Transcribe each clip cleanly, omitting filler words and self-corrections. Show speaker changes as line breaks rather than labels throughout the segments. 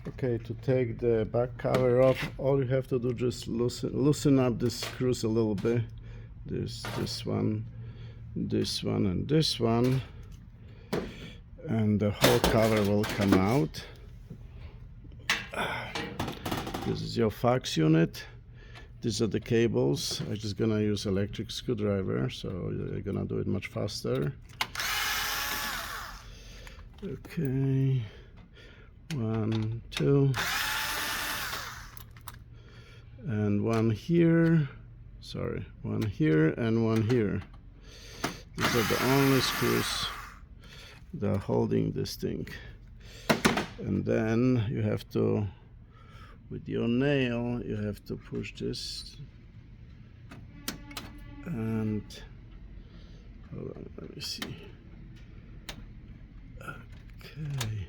Okay, to take the back cover off, all you have to do just loosen up the screws a little bit. This one, this one, and this one, and the whole cover will come out. This is your fax unit. These are the cables. I'm just gonna use electric screwdriver, so you're gonna do it much faster. Okay, 1, 2, and one here. Sorry, one here and one here. These are the only screws that are holding this thing. And then you have to, with your nail, you have to push this. And hold on, let me see. Okay,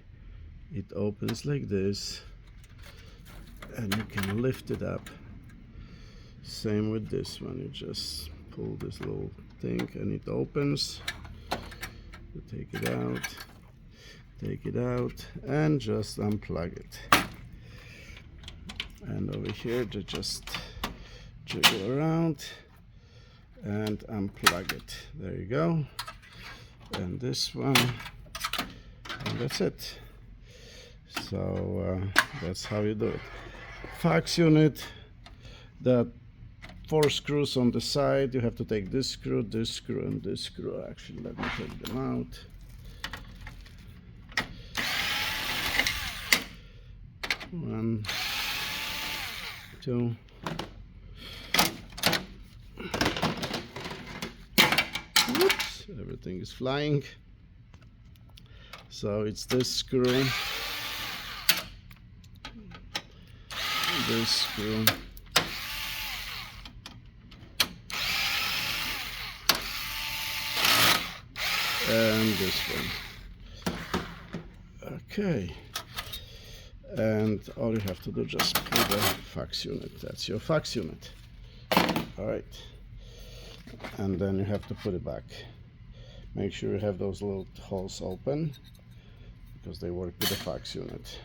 it opens like this, and you can lift it up. Same with this one, you just pull this little thing and it opens. You take it out, and just unplug it. And over here, you just jiggle around and unplug it. There you go. And this one, and that's it. So that's how you do it. Fax unit, that 4 screws on the side. You have to take this screw, and this screw. Actually, let me take them out. One, 2. Oops, everything is flying. So it's this screw, this screw, and this one. Okay, and all you have to do, just pull the fax unit. That's your fax unit. All right, and then you have to put it back. Make sure you have those little holes open, because they work with the fax unit.